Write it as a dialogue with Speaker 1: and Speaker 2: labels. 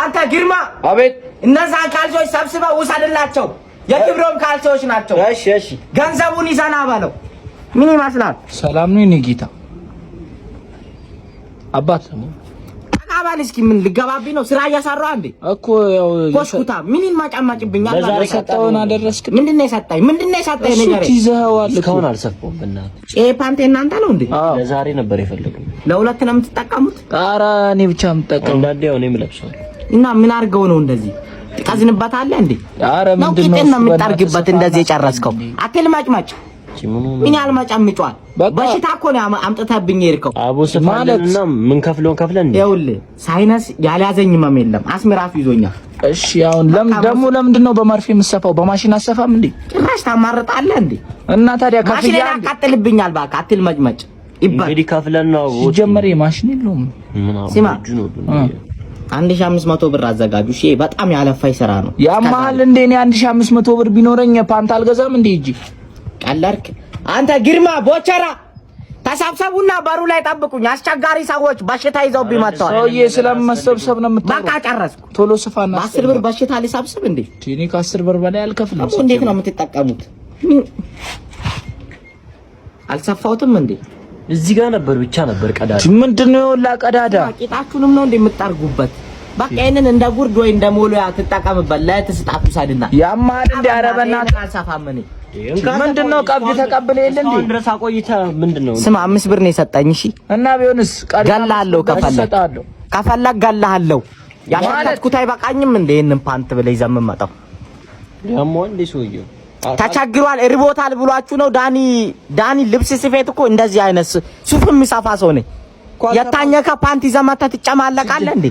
Speaker 1: አንተ ግርማ
Speaker 2: አቤት
Speaker 1: እነዛ ካልሶች ሰብስበው ውሰድላቸው የክብሮም ካልሶች ናቸው
Speaker 2: እሺ
Speaker 1: ገንዘቡን ይዘና ባለው ምን ይመስላል
Speaker 2: ሰላም ነው የኔ ጌታ አባት
Speaker 1: ተቃባል እስኪ ምን ልገባብኝ ነው ስራ እያሰራው አንዴ
Speaker 2: እኮ ያው
Speaker 1: ኮስኩታ ምን ማጫማጭብኛል
Speaker 2: ለዛሬ ሰጣውና አደረስክ
Speaker 1: ምንድነው የሰጣኝ ነገር
Speaker 2: ይዘዋል እስካሁን አልሰፋውም በእናትህ
Speaker 1: ይሄ ፓንቴ እናንተ ነው እንዴ
Speaker 2: ለዛሬ ነበር የፈለገው
Speaker 1: ለሁለት ነው የምትጠቀሙት
Speaker 2: ኧረ እኔ ብቻ የምጠቀመው እንዳንዴ ያው እኔም ለብሰው
Speaker 1: እና ምን አርገው ነው እንደዚህ ትቀዝንበታለህ እንዴ
Speaker 2: ኧረ ምንድነው
Speaker 1: ነው የምታርግበት እንደዚህ የጨረስከው አትልማጭማጭ ምን ያልማጫምጫል በሽታ እኮ ነው አምጥተብኝ ይርከው
Speaker 2: አቦስ ማለትና ምን ከፍሎን ከፍለን እንዴ
Speaker 1: ይኸውልህ ሳይነስ ያልያዘኝ መም የለም አስምራፍ ይዞኛል
Speaker 2: እሺ አሁን ለምንድነው በማርፌ የምሰፋው በማሽን አሰፋም እንዴ
Speaker 1: ጭራሽ ታማርጣለህ እንዴ
Speaker 2: እና ታዲያ
Speaker 1: ማሽን ያቃጥልብኛል ባካ አትልማጭማጭ ይባል
Speaker 2: እንግዲህ ከፍለን ነው ጀመረ ማሽን የለውም
Speaker 1: ሲማ 1500 ብር አዘጋጁ እሺ በጣም ያለፋይ ስራ ነው
Speaker 2: ያማል እንዴ እኔ 1500 ብር ቢኖረኝ ፓንት አልገዛም እንዴ እጂ
Speaker 1: ቀለርክ አንተ ግርማ ቦቸራ ተሰብሰቡና በሩ ላይ ጠብቁኝ አስቸጋሪ ሰዎች በሽታ ይዘው ቢመጣው
Speaker 2: ሰውዬ ስለመሰብሰብ ነው የምታወራው
Speaker 1: በቃ ጨረስኩ
Speaker 2: ቶሎ ስፋና
Speaker 1: 10 ብር በሽታ ሊሰብስብ እንዴ
Speaker 2: እኔ ከ10 ብር በላይ አልከፍልም
Speaker 1: እንዴት ነው የምትጠቀሙት አልሰፋውትም እንዴ
Speaker 2: እዚህ ጋር ነበር ብቻ ነበር ቀዳዳ ምንድነው የወላ ቀዳዳ
Speaker 1: ቂጣችሁንም ነው እንደምትጠርጉበት በቃ ይሄንን እንደ ጉርድ ወይ እንደ ሞሎያ ትጠቀምበት ለተስጣጡ ሳድና
Speaker 2: ያማል እንደ አረበናት
Speaker 1: አልሰፋም እኔ
Speaker 2: ምንድነው ቀብድ ተቀበለ የለ እንዴ ድረስ አቆይታ ምንድነው
Speaker 1: ስማ 5 ብር ነው የሰጠኝ እሺ
Speaker 2: እና ቢሆንስ
Speaker 1: ገላለው ከፈለክ ገላለው ያሻትኩት አይበቃኝም እንዴ ይሄንን ፓንት ብለህ ዘመመጣው
Speaker 2: ያሞ እንዴ ሰውዬው
Speaker 1: ተቸግሯል እርቦታል ብሏችሁ ነው ዳኒ ልብስ ስፌት እኮ እንደዚህ አይነት ሱፍ የሚሰፋ ሰው ነኝ የታኘከ ፓንት ይዘመታ ትጨማለቃለህ እንዴ